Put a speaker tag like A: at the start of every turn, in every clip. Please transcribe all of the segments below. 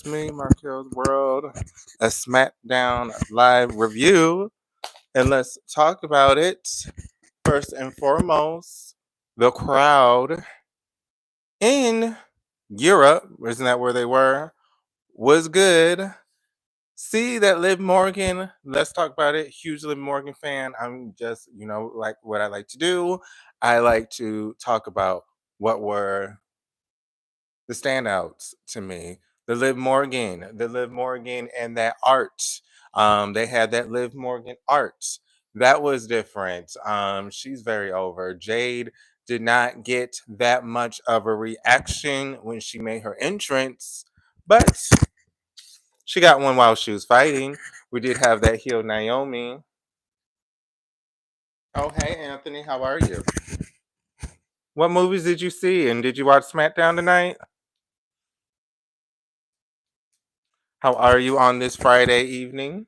A: it's me, Marquelworld, a Smackdown live review, and let's talk about it. First and foremost, the crowd in Europe, isn't that where they were, was good. See that Liv Morgan, let's talk about it. Huge Liv Morgan fan. I'm just, like what I like to do. I like to talk about what were the standouts to me. The Liv Morgan, and that art. They had that Liv Morgan art that was different. She's very over. Jade did not get that much of a reaction when she made her entrance, but she got one while she was fighting. We did have that heel Naomi. Oh, hey Anthony, how are you? What movies did you see, and did you watch SmackDown tonight? How are you on this Friday evening?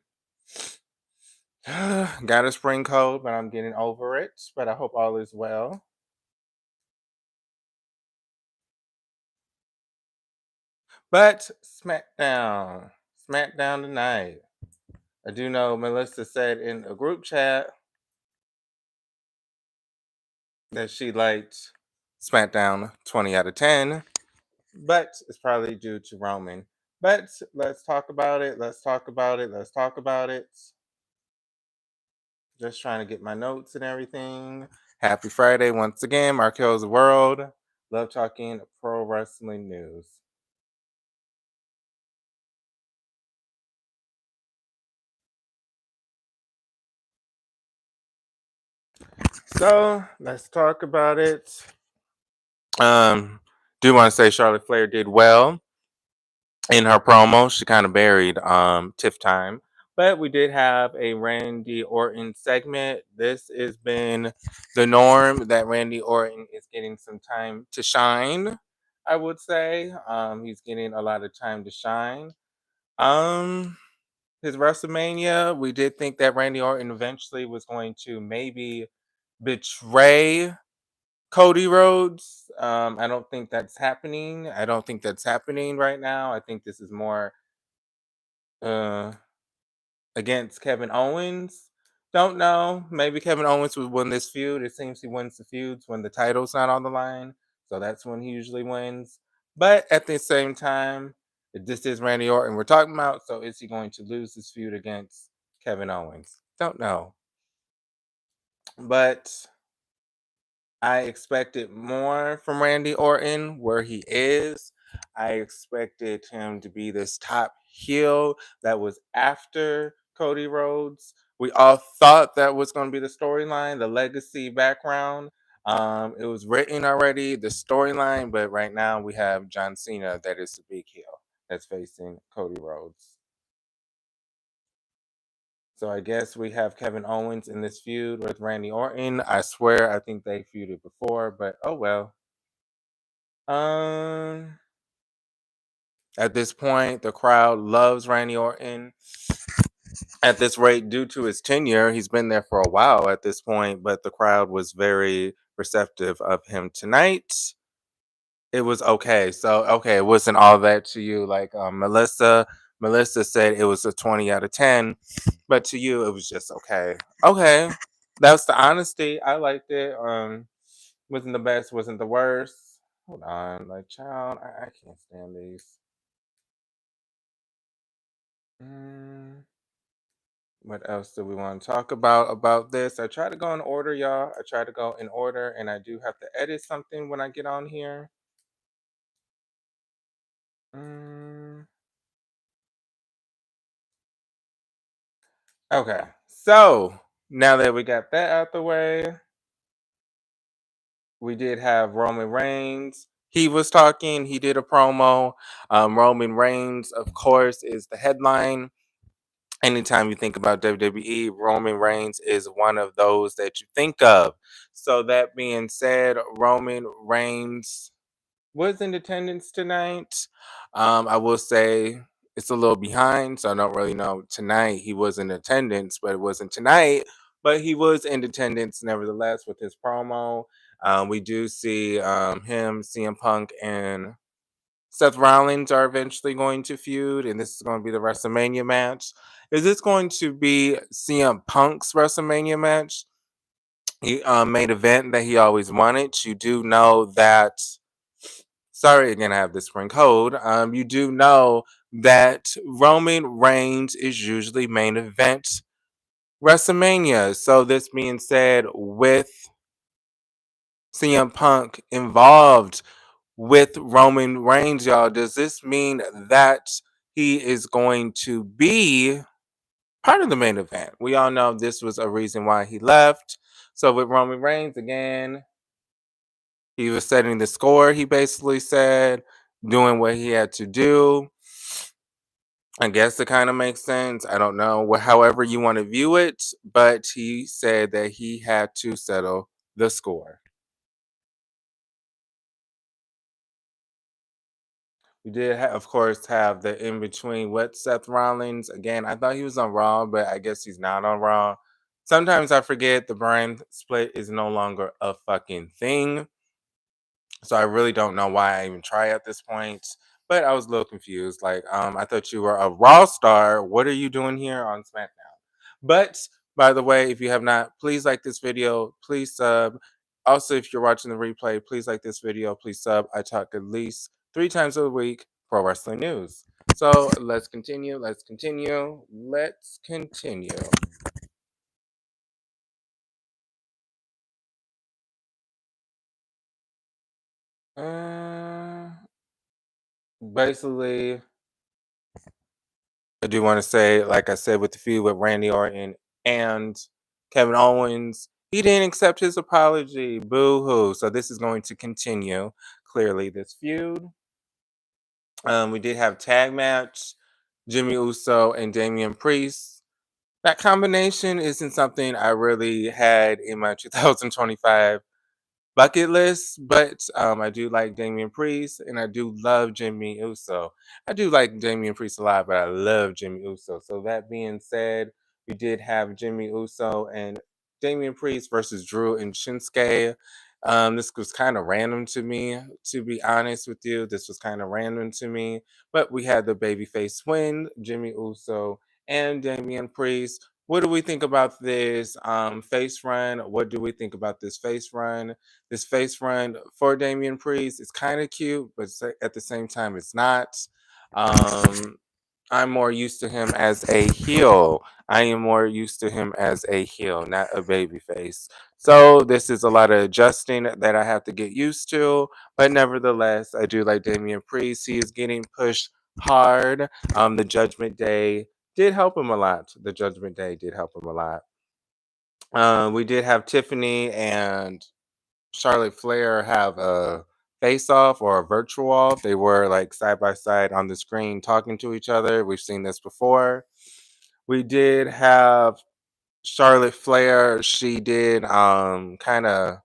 A: Got a spring cold, but I'm getting over it. But I hope all is well. But SmackDown tonight. I do know Melissa said in a group chat that she liked SmackDown 20 out of 10, but it's probably due to Roman. But let's talk about it. Let's talk about it. Let's talk about it. Just trying to get my notes and everything. Happy Friday once again, Markel's World. Love talking pro wrestling news. So let's talk about it. Do want to say Charlotte Flair did well in her promo. She kind of buried Tiff Time. But we did have a Randy Orton segment. This has been the norm that Randy Orton is getting some time to shine, I would say. He's getting a lot of time to shine. Um, his WrestleMania, we did think that Randy Orton eventually was going to maybe betray Cody Rhodes. I don't think that's happening. I don't think that's happening right now. I think this is more uh, against Kevin Owens. Don't know. Maybe Kevin Owens would win this feud. It seems he wins the feuds when the title's not on the line. So that's when he usually wins. But at the same time, this is Randy Orton we're talking about. So is he going to lose this feud against Kevin Owens? Don't know. But I expected more from Randy Orton where he is. I expected him to be this top heel that was after Cody Rhodes. We all thought that was going to be the storyline, the legacy background. It was written already, the storyline, but right now we have John Cena that is the big heel that's facing Cody Rhodes. So I guess we have Kevin Owens in this feud with Randy Orton. I swear I think they feuded before, but oh well. Um, at this point, the crowd loves Randy Orton. At this rate, due to his tenure, he's been there for a while at this point, but the crowd was very receptive of him tonight. It was okay. So okay, it wasn't all that to you. Like Melissa said it was a 20 out of 10, but to you it was just okay. Okay. That's the honesty. I liked it. Wasn't the best, wasn't the worst. Hold on, like child, I can't stand these. Mm, what else do we want to talk about this? I try to go in order, y'all. I try to go in order, and I do have to edit something when I get on here. Mm, okay, so now that we got that out the way, we did have Roman Reigns. He was talking. He did a promo. Roman Reigns, of course, is the headline. Anytime you think about WWE, Roman Reigns is one of those that you think of. So that being said, Roman Reigns was in attendance tonight. I will say it's a little behind, so I don't really know. Tonight he was in attendance, but it wasn't tonight. But he was in attendance nevertheless with his promo. We do see him, CM Punk, and Seth Rollins are eventually going to feud, and this is going to be the WrestleMania match. Is this going to be CM Punk's WrestleMania match? He main event that he always wanted. You do know that. Sorry again, I have this spring cold. You do know that Roman Reigns is usually main event WrestleMania. So this being said, with CM Punk involved with Roman Reigns, y'all, does this mean that he is going to be part of the main event? We all know this was a reason why he left. So with Roman Reigns again, he was setting the score, he basically said, doing what he had to do. I guess it kind of makes sense. I don't know, however you want to view it, but he said that he had to settle the score. We did, of course, have the in between with Seth Rollins. Again, I thought he was on Raw, but I guess he's not on Raw. Sometimes I forget the brand split is no longer a fucking thing. So I really don't know why I even try at this point. But I was a little confused. Like, I thought you were a Raw star. What are you doing here on SmackDown? But by the way, if you have not, please like this video. Please sub. Also, if you're watching the replay, please like this video. Please sub. I talk at least 3 times a week pro wrestling news. So let's continue. Let's continue. Let's continue. Uh, basically, I do want to say, like I said, with the feud with Randy Orton and Kevin Owens, he didn't accept his apology. Boo hoo. So this is going to continue, clearly, this feud. We did have tag match, Jimmy Uso and Damian Priest. That combination isn't something I really had in my 2025 bucket list, but I do like Damian Priest and I do love Jimmy Uso. I do like Damian Priest a lot, but I love Jimmy Uso. So that being said, we did have Jimmy Uso and Damian Priest versus Drew and Shinsuke. This was kind of random to me, to be honest with you. This was kind of random to me, but we had the babyface win, Jimmy Uso and Damian Priest. What do we think about this face run? What do we think about this face run? This face run for Damian Priest is kind of cute, but at the same time, it's not. Um, I'm more used to him as a heel. I am more used to him as a heel, not a baby face. So this is a lot of adjusting that I have to get used to. But nevertheless, I do like Damian Priest. He is getting pushed hard. The Judgment Day did help him a lot. The Judgment Day did help him a lot. We did have Tiffany and Charlotte Flair have a face off or a virtual off. They were like side by side on the screen talking to each other. We've seen this before. We did have Charlotte Flair, she did kind of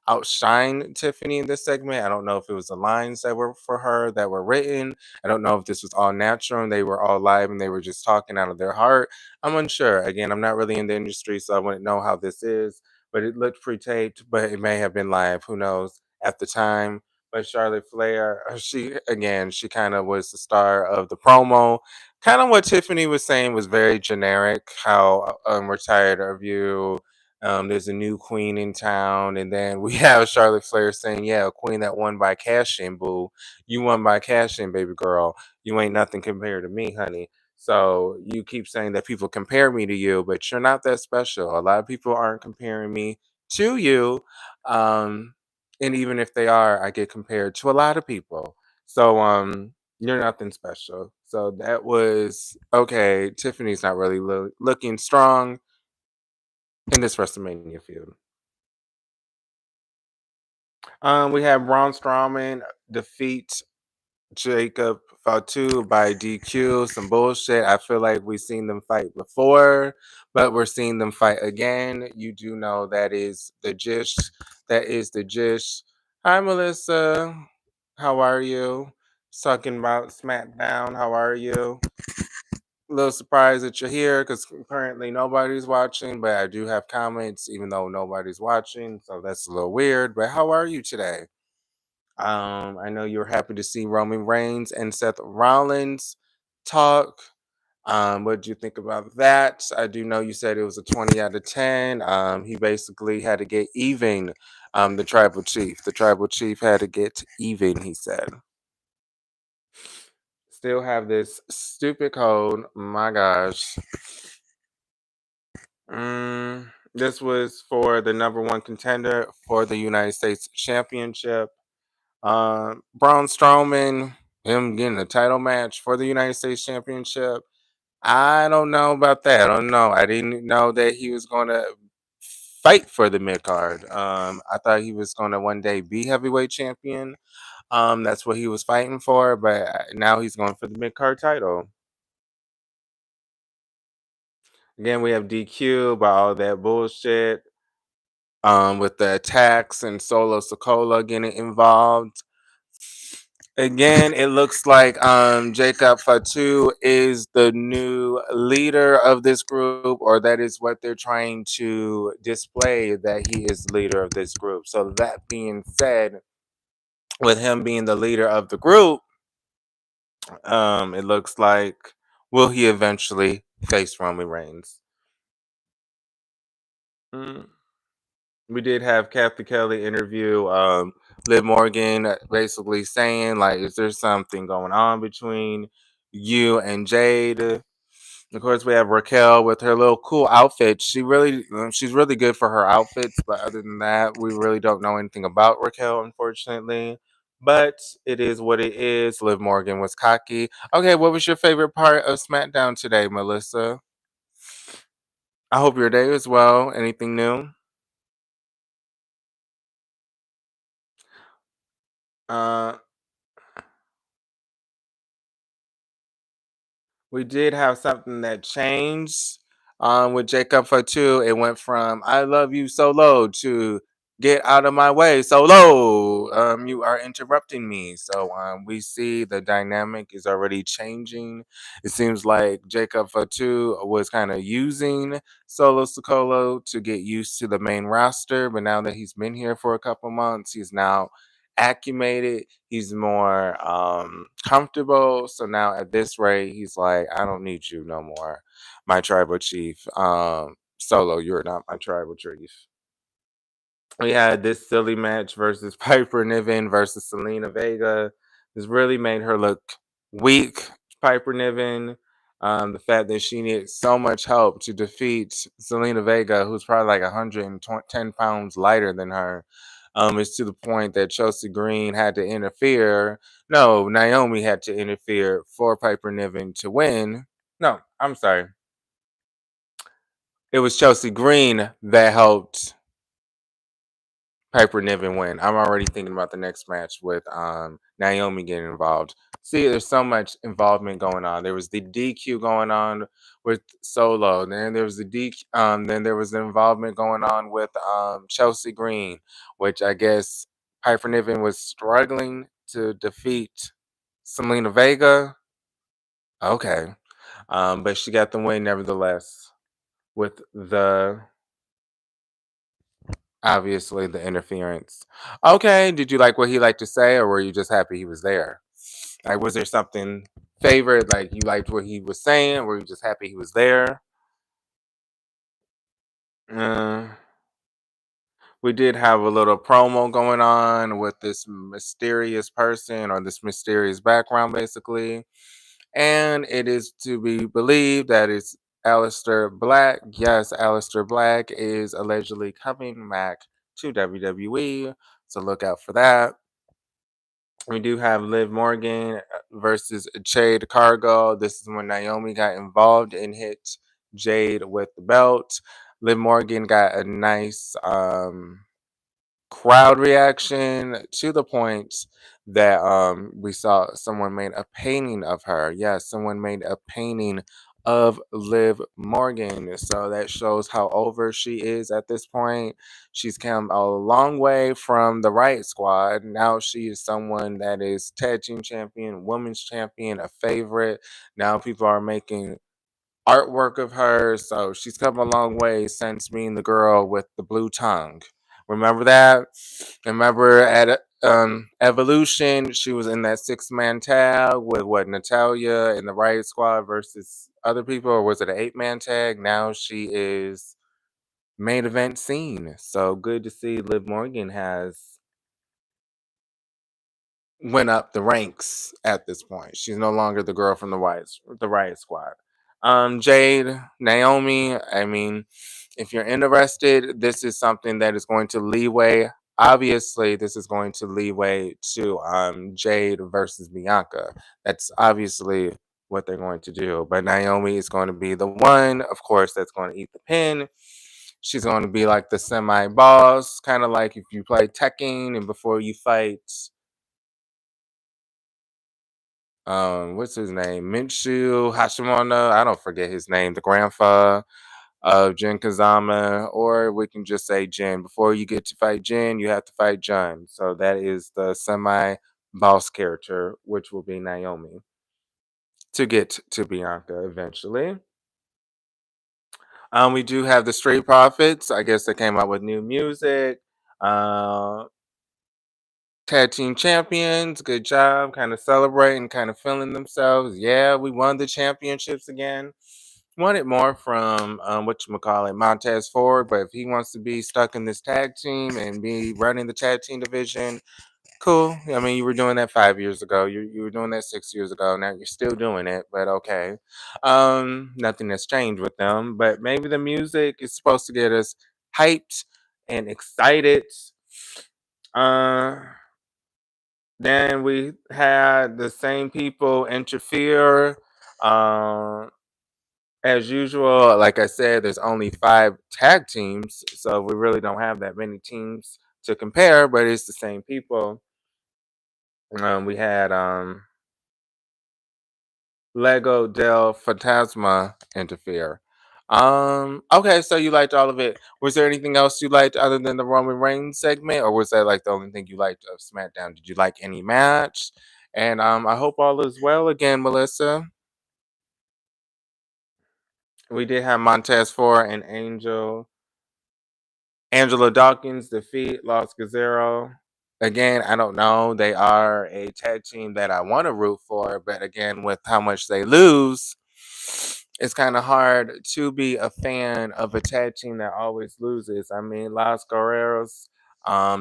A: outshine Tiffany in this segment. I don't know if it was the lines that were for her that were written. I don't know if this was all natural and they were all live and they were just talking out of their heart. I'm unsure. Again, I'm not really in the industry, so I wouldn't know how this is. But it looked pre-taped, but it may have been live. Who knows at the time? But Charlotte Flair, she again, she kind of was the star of the promo. Kind of what Tiffany was saying was very generic. How we're tired of you. There's a new queen in town, and then we have Charlotte Flair saying, "Yeah, a queen that won by cash in, boo. You won by cash in, baby girl. You ain't nothing compared to me, honey." So you keep saying that people compare me to you, but you're not that special. A lot of people aren't comparing me to you, um, and even if they are, I get compared to a lot of people. So you're nothing special. So that was okay. Tiffany's not really looking strong in this WrestleMania feud. We have Braun Strowman defeat Jacob Fatu by DQ. Some bullshit. I feel like we've seen them fight before, but we're seeing them fight again. You do know that is the gist. That is the gist. Hi, Melissa. How are you? Talking about SmackDown. How are you? A little surprised that you're here because currently nobody's watching, but I do have comments even though nobody's watching, so that's a little weird. But how are you today? I know you're happy to see Roman Reigns and Seth Rollins talk. What did you think about that? I do know you said it was a 20 out of 10. He basically had to get even. The tribal chief. The tribal chief had to get even, he said. Still have this stupid code. My gosh. This was for the number one contender for the United States Championship. Braun Strowman, him getting a title match for the United States Championship. I don't know about that. I don't know. I didn't know that he was going to fight for the mid card. I thought he was going to one day be heavyweight champion. That's what he was fighting for, but now he's going for the mid card title. Again, we have DQ by all that bullshit. With the attacks and Solo Sokola getting involved. Again, it looks like Jacob Fatu is the new leader of this group, or that is what they're trying to display, that he is the leader of this group. So that being said, with him being the leader of the group, it looks like will he eventually face Roman Reigns? Mm. We did have Kathy Kelly interview Liv Morgan, basically saying like, is there something going on between you and Jade? Of course, we have Raquel with her little cool outfit. She's really good for her outfits, but other than that, we really don't know anything about Raquel, unfortunately. But it is what it is. Liv Morgan was cocky. Okay, what was your favorite part of SmackDown today, Melissa? I hope your day is well. Anything new? Uh, We did have something that changed with Jacob Fatu. It went from "I love you solo" to "Get out of my way solo." You are interrupting me. So we see the dynamic is already changing. It seems like Jacob Fatu was kind of using Solo Sikoa to get used to the main roster, but now that he's been here for a couple months, he's now acclimated. He's more comfortable. So now at this rate, he's like, I don't need you no more, my tribal chief. Solo, you're not my tribal chief. We had this silly match versus Piper Niven versus Selena Vega. This really made her look weak. Piper Niven, the fact that she needed so much help to defeat Selena Vega, who's probably like 110 pounds lighter than her, is to the point that Chelsea Green had to interfere. No, Naomi had to interfere for Piper Niven to win. No, I'm sorry. It was Chelsea Green that helped Piper Niven win. I'm already thinking about the next match with Naomi getting involved. See, there's so much involvement going on. There was the DQ going on with Solo. Then there was the then there was the involvement going on with Chelsea Green, which I guess Piper Niven was struggling to defeat Selena Vega. Okay, but she got the win nevertheless with the obviously, the interference. Okay, did you like what he liked to say, or were you just happy he was there? Like, was there something favorite? Like, you liked what he was saying, or were you just happy he was there? Uh, we did have a little promo going on with this mysterious person or this mysterious background, basically. And it is to be believed that it's Aleister Black. Yes, Aleister Black is allegedly coming back to WWE. So look out for that. We do have Liv Morgan versus Jade Cargo. This is when Naomi got involved and hit Jade with the belt. Liv Morgan got a nice crowd reaction to the point that we saw someone made a painting of her. Yes, someone made a painting of Liv Morgan. So that shows how over she is at this point. She's come a long way from the Riot Squad. Now she is someone that is tag team champion, women's champion, a favorite. Now people are making artwork of her. So she's come a long way since being the girl with the blue tongue. Remember that? Remember at Evolution, she was in that 6-man tag with what, Natalia in the Riot Squad versus other people, or was it an 8-man tag? Now she is main event scene. So good to see Liv Morgan has went up the ranks at this point. She's no longer the girl from the Riot Squad. Jade, Naomi, I mean, if you're interested, this is something that is going to leeway. Obviously, this is going to leeway to Jade versus Bianca. That's obviously what they're going to do. But Naomi is going to be the one, of course, that's going to eat the pin. She's going to be like the semi boss, kind of like if you play Tekken and before you fight what's his name? Minshu Hashimoto. I don't forget his name, the grandpa of Jin Kazama, or we can just say Jin. Before you get to fight Jin, you have to fight Jun. So that is the semi boss character, which will be Naomi, to get to Bianca eventually. We do have the Street Profits. I guess they came out with new music. Uh, Tag team champions, good job, kind of celebrating, kind of feeling themselves. Yeah, we won the championships again. Wanted more from what you call it, Montez Ford, but if he wants to be stuck in this tag team and be running the tag team division, cool. I mean, you were doing that 5 years ago. You were doing that 6 years ago. Now you're still doing it, but okay. Nothing has changed with them. But maybe the music is supposed to get us hyped and excited. Uh then we had the same people interfere. Um, as usual, like I said, there's only 5 tag teams, so we really don't have that many teams to compare, but it's the same people. We had Lego del Fantasma interfere. Okay, so you liked all of it. Was there anything else you liked other than the Roman Reigns segment, or was that like the only thing you liked of SmackDown? Did you like any match? And I hope all is well again, Melissa. We did have Montez Ford and Angela Dawkins defeat Los Guerrero. Again, I don't know. They are a tag team that I want to root for, but again, with how much they lose, it's kind of hard to be a fan of a tag team that always loses. I mean, Los Guerreros,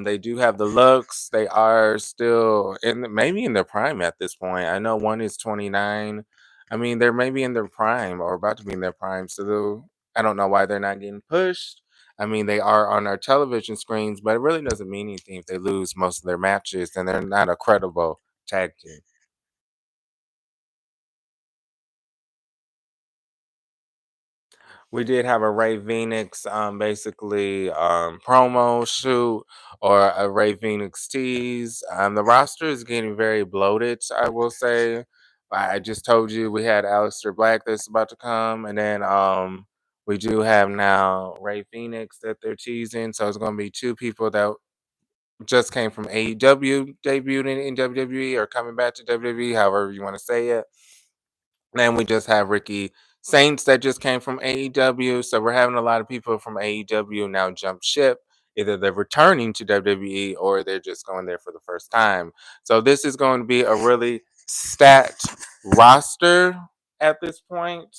A: they do have the looks. They are still maybe in their prime at this point. I know one is 29. I mean, they're maybe in their prime or about to be in their prime. So I don't know why they're not getting pushed. I mean, they are on our television screens, but it really doesn't mean anything if they lose most of their matches and they're not a credible tag team. We did have a Ray Phoenix basically promo shoot or a Ray Phoenix tease. The roster is getting very bloated, I will say. I just told you we had Aleister Black that's about to come, and then we do have now Ray Phoenix that they're teasing. So it's going to be 2 people that just came from AEW, debuting in WWE or coming back to WWE, however you want to say it. And we just have Ricky Saints that just came from AEW. So we're having a lot of people from AEW now jump ship. Either they're returning to WWE or they're just going there for the first time. So this is going to be a really stacked roster at this point.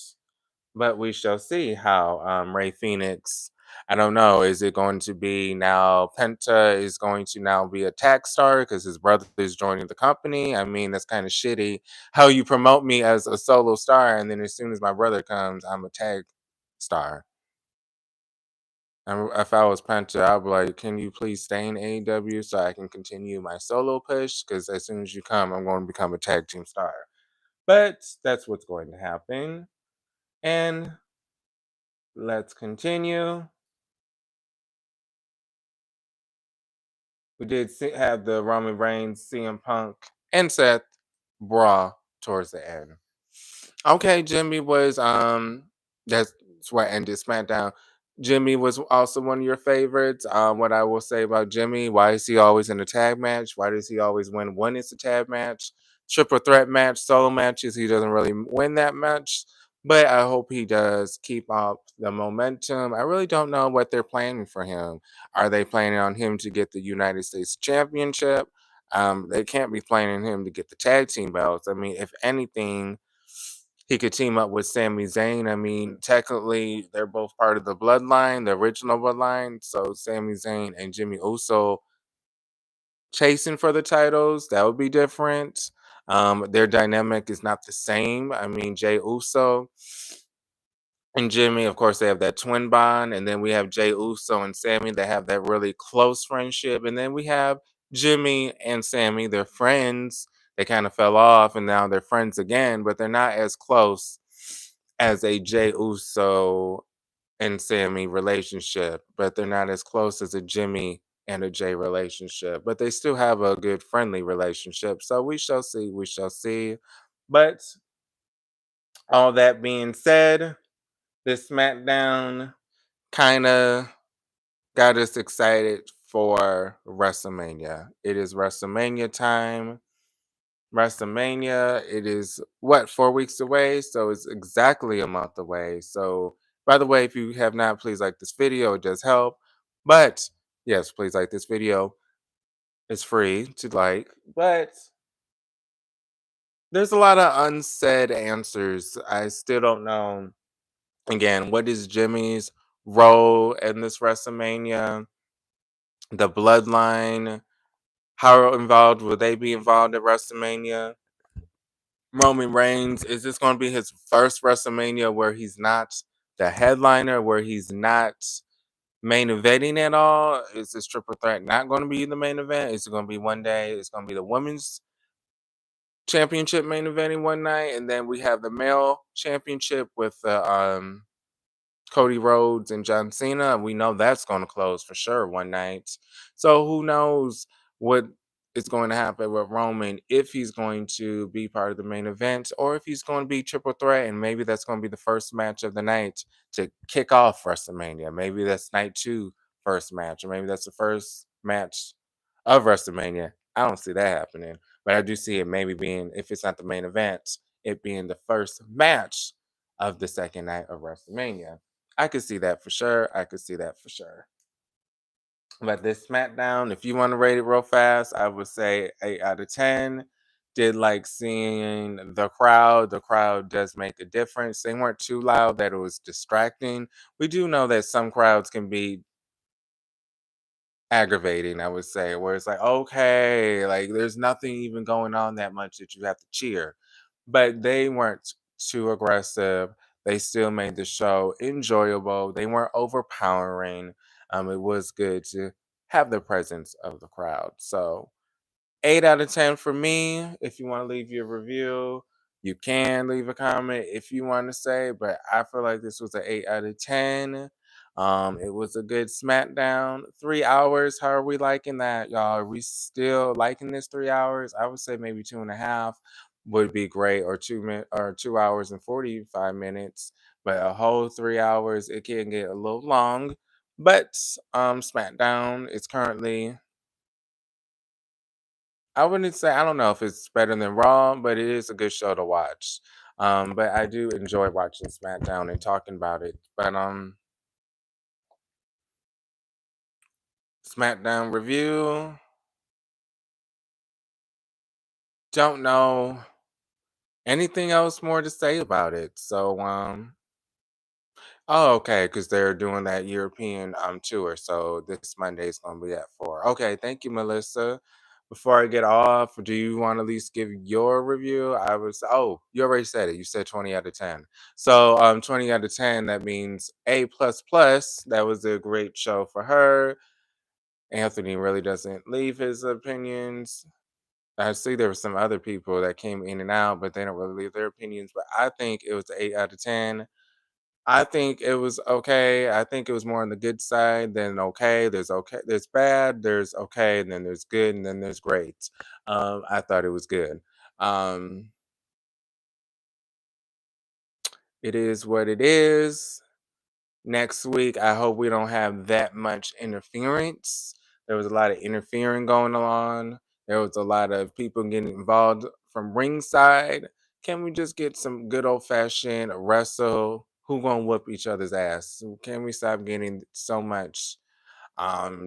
A: But we shall see how Ray Phoenix. I don't know. Is it going to be now Penta is going to now be a tag star because his brother is joining the company? I mean, that's kind of shitty. How you promote me as a solo star, and then as soon as my brother comes, I'm a tag star. If I was Penta, I'd be like, "Can you please stay in AEW so I can continue my solo push? Because as soon as you come, I'm going to become a tag team star." But that's what's going to happen. And let's continue. We did have the Roman Reigns, CM Punk, and Seth brawl towards the end. Okay, Jimmy was that's what ended SmackDown. Jimmy was also one of your favorites. What I will say about Jimmy, why is he always in a tag match? Why does he always win when it's a tag match? Triple threat match, solo matches, he doesn't really win that much. But I hope he does keep up the momentum. I really don't know what they're planning for him. Are they planning on him to get the United States Championship? They can't be planning him to get the tag team belts. I mean, if anything, he could team up with Sami Zayn. I mean, technically, they're both part of the bloodline, the original bloodline. So Sami Zayn and Jimmy Uso chasing for the titles, that would be different. Their dynamic is not the same. I mean, Jay Uso and Jimmy, of course, they have that twin bond, and then we have Jay Uso and Sammy that have that really close friendship, and then we have Jimmy and Sammy, they're friends. They kind of fell off, and now they're friends again, but they're not as close as a Jay Uso and Sammy relationship, but they're not as close as a Jimmy and a Jay relationship, but they still have a good friendly relationship. So we shall see, we shall see. But all that being said, this SmackDown kind of got us excited for WrestleMania. It is WrestleMania time. WrestleMania, it is what, 4 weeks away? So it's exactly a month away. So, by the way, if you have not, please like this video. It does help. But yes, please like this video. It's free to like. But there's a lot of unsaid answers. I still don't know. Again, what is Jimmy's role in this WrestleMania? The bloodline, how involved will they be involved at WrestleMania? Roman Reigns, is this going to be his first WrestleMania where he's not the headliner, where he's not main eventing at all? Is this triple threat not going to be the main event? Is it going to be one day? It's going to be the women's championship main eventing one night, and then we have the male championship with the Cody Rhodes and John Cena. We know that's going to close for sure one night. So who knows what is going to happen with Roman, if he's going to be part of the main event or if he's going to be triple threat, and maybe that's going to be the first match of the night to kick off WrestleMania. Maybe that's night two first match, or maybe that's the first match of WrestleMania. I don't see that happening, but I do see it maybe being, if it's not the main event, it being the first match of the second night of WrestleMania. I could see that for sure. I could see that for sure. But this SmackDown, if you want to rate it real fast, I would say 8 out of 10. Did like seeing the crowd. The crowd does make a difference. They weren't too loud that it was distracting. We do know that some crowds can be aggravating, I would say, where it's like, okay, like there's nothing even going on that much that you have to cheer. But they weren't too aggressive. They still made the show enjoyable. They weren't overpowering. It was good to have the presence of the crowd. So 8 out of 10 for me. If you want to leave your review, you can leave a comment if you want to say, but I feel like this was an 8 out of 10. It was a good SmackDown. 3 hours. How are we liking that, y'all? Are we still liking this 3 hours? I would say maybe 2.5 would be great, or 2 minutes, or 2 hours and 45 minutes. But a whole 3 hours, it can get a little long. But SmackDown is currently, I wouldn't say, I don't know if it's better than Raw, but it is a good show to watch. But I do enjoy watching SmackDown and talking about it. But SmackDown review, don't know anything else more to say about it. So oh, okay, because they're doing that European tour. So this Monday is gonna be at 4. Okay, thank you, Melissa. Before I get off, do you want to at least give your review? I was, oh, you already said it. You said 20 out of 10. So 20 out of 10, that means A plus plus. That was a great show for her. Anthony really doesn't leave his opinions. I see there were some other people that came in and out, but they don't really leave their opinions. But I think it was an 8 out of 10. I think it was okay. I think it was more on the good side than okay. There's bad, there's okay, and then there's good, and then there's great. I thought it was good. Um, it is what it is. Next week, I hope we don't have that much interference. There was a lot of interfering going on. There was a lot of people getting involved from ringside. Can we just get some good old fashioned wrestle? Who gonna whoop each other's ass? Can we stop getting so much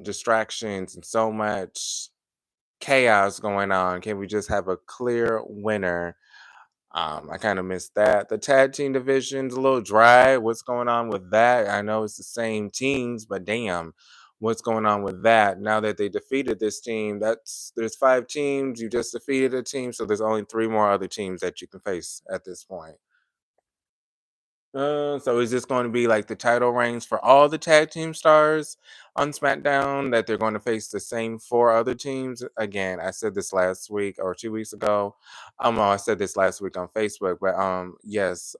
A: distractions and so much chaos going on? Can we just have a clear winner? I kind of missed that. The tag team division's a little dry. What's going on with that? I know it's the same teams, but damn, what's going on with that? Now that they defeated this team, there's 5 teams. You just defeated a team, so there's only 3 more other teams that you can face at this point. So is this going to be like the title reigns for all the tag team stars on SmackDown that they're going to face the same 4 other teams? Again, I said this last week or 2 weeks ago. Oh, I said this last week on Facebook, but yes,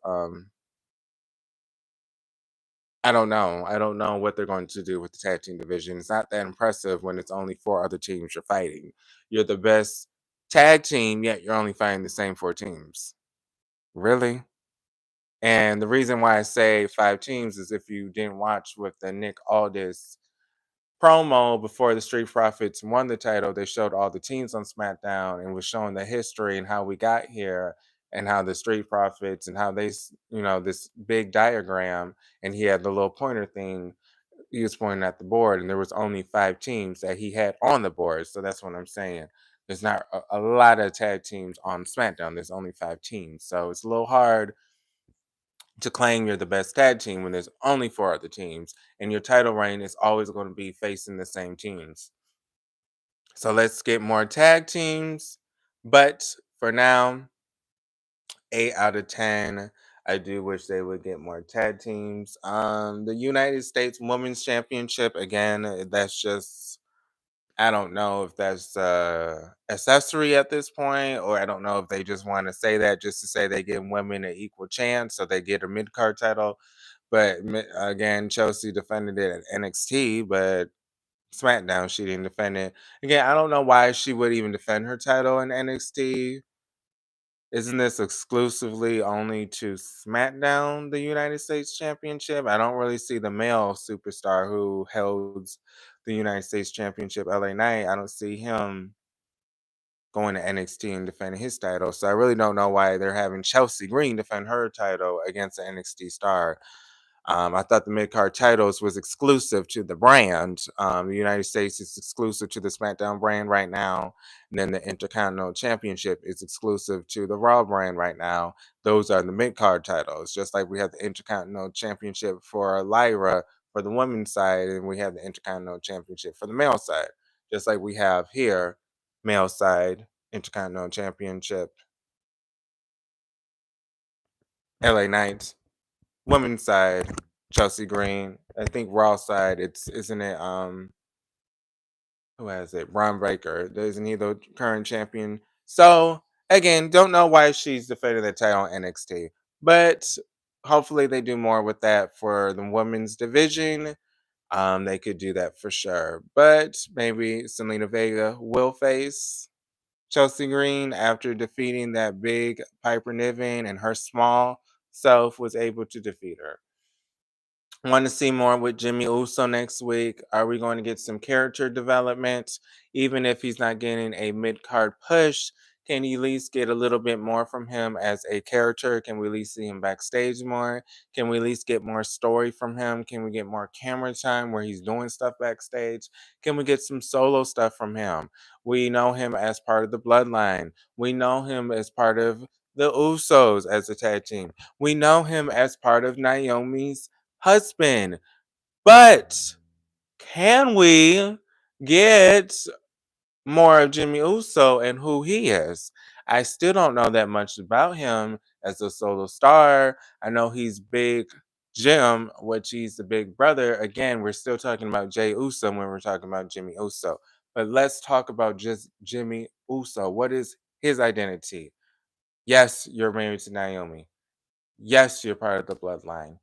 A: I don't know. I don't know what they're going to do with the tag team division. It's not that impressive when it's only 4 other teams you're fighting. You're the best tag team, yet you're only fighting the same 4 teams. Really? And the reason why I say 5 teams is if you didn't watch with the Nick Aldis promo before the Street Profits won the title, they showed all the teams on SmackDown and was showing the history and how we got here and how the Street Profits and how this big diagram, and he had the little pointer thing. He was pointing at the board, and there was only 5 teams that he had on the board. So that's what I'm saying. There's not a lot of tag teams on SmackDown. There's only 5 teams, so it's a little hard to claim you're the best tag team when there's only 4 other teams and your title reign is always going to be facing the same teams. So let's get more tag teams. But for now, 8 out of 10. I do wish they would get more tag teams. The United States Women's Championship, again, that's just, I don't know if that's accessory at this point, or I don't know if they just want to say that just to say they give women an equal chance, so they get a mid card title. But again, Chelsea defended it at NXT, but SmackDown she didn't defend it. Again, I don't know why she would even defend her title in NXT. Isn't this exclusively only to SmackDown, the United States Championship? I don't really see the male superstar who holds the United States Championship, LA Knight. I don't see him going to NXT and defending his title. So I really don't know why they're having Chelsea Green defend her title against an NXT star. I thought the mid card titles was exclusive to the brand. The United States is exclusive to the SmackDown brand right now, and then the Intercontinental Championship is exclusive to the Raw brand right now. Those are the mid card titles, just like we have the Intercontinental Championship for Lyra for the women's side, and we have the Intercontinental Championship for the male side, just like we have here, male side Intercontinental Championship, LA Knights. Women's side, Chelsea Green. I think Raw side, it's isn't it who has it? Braun Breaker. Isn't he the current champion? So again, don't know why she's defending the title on NXT. But hopefully they do more with that for the women's division. They could do that for sure. But maybe Selena Vega will face Chelsea Green after defeating that big Piper Niven, and her small self was able to defeat her. Want to see more with Jimmy Uso next week? Are we going to get some character development? Even if he's not getting a mid card push, can you at least get a little bit more from him as a character? Can we at least see him backstage more? Can we at least get more story from him? Can we get more camera time where he's doing stuff backstage? Can we get some solo stuff from him? We know him as part of the bloodline. We know him as part of the Usos as a tag team. We know him as part of Naomi's husband. But can we get more of Jimmy Uso and who he is? I still don't know that much about him as a solo star. I know he's Big Jim, which he's the big brother. Again, we're still talking about Jay Uso when we're talking about Jimmy Uso. But let's talk about just Jimmy Uso. What is his identity? Yes, you're married to Naomi. Yes, you're part of the bloodline.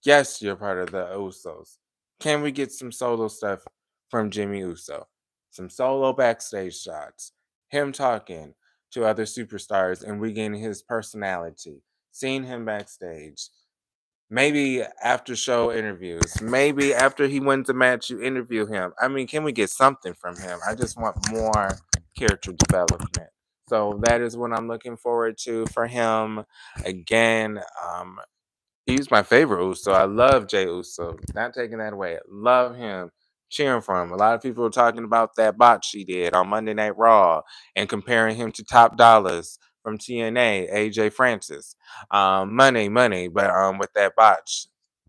A: Yes, you're part of the Usos. Can we get some solo stuff from Jimmy Uso? Some solo backstage shots. Him talking to other superstars and regaining his personality. Seeing him backstage. Maybe after show interviews. Maybe after he wins a match, you interview him. I mean, can we get something from him? I just want more character development. So that is what I'm looking forward to for him. Again, he's my favorite Uso. I love Jay Uso. Not taking that away. Love him. Cheering for him. A lot of people are talking about that botch he did on Monday Night Raw and comparing him to Top Dollars from TNA, AJ Francis. Money, but with that botch.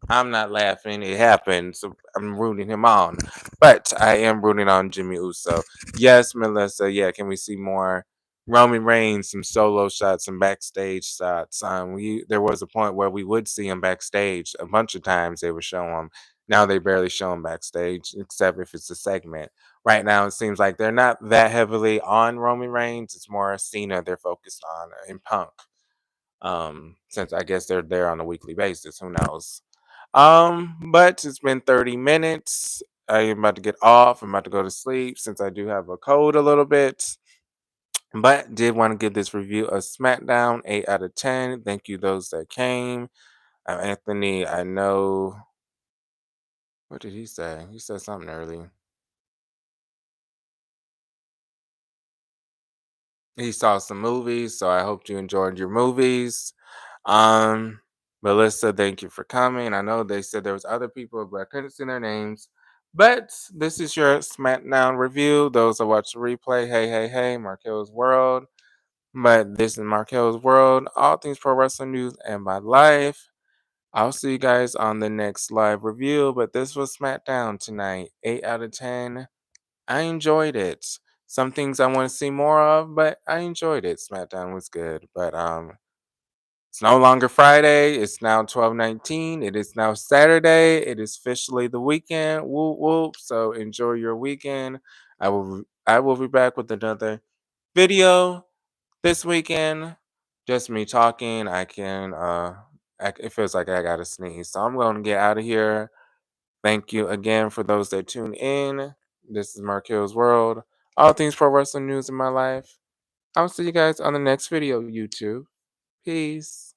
A: I'm not laughing. It happened, so I'm rooting him on. But I am rooting on Jimmy Uso. Yes, Melissa. Yeah, can we see more Roman Reigns, some solo shots, some backstage shots? There was a point where we would see him backstage a bunch of times. They would show him. Now they barely show him backstage, except if it's a segment. Right now, it seems like they're not that heavily on Roman Reigns. It's more Cena they're focused on in Punk. Since I guess they're there on a weekly basis. Who knows? But it's been 30 minutes. I am about to get off. I'm about to go to sleep since I do have a cold a little bit. But did want to give this review a Smackdown 8 out of 10. Thank you those that came. Anthony, I know. What did he say? He said something early. He saw some movies, so I hope you enjoyed your movies. Um, Melissa, thank you for coming. I know they said there was other people, but I couldn't see their names. But this is your SmackDown review. Those that watch the replay, hey, Markel's World. But this is Markel's World, all things pro wrestling news and my life. I'll see you guys on the next live review. But this was SmackDown tonight, 8 out of 10. I enjoyed it. Some things I want to see more of, but I enjoyed it. SmackDown was good. But it's no longer Friday. It's now 12:19. It is now Saturday. It is officially the weekend. Whoop whoop. So enjoy your weekend. I will be back with another video this weekend. Just me talking. It feels like I gotta sneeze. So I'm gonna get out of here. Thank you again for those that tune in. This is Marquel's World. All things pro wrestling news in my life. I'll see you guys on the next video, YouTube. Peace.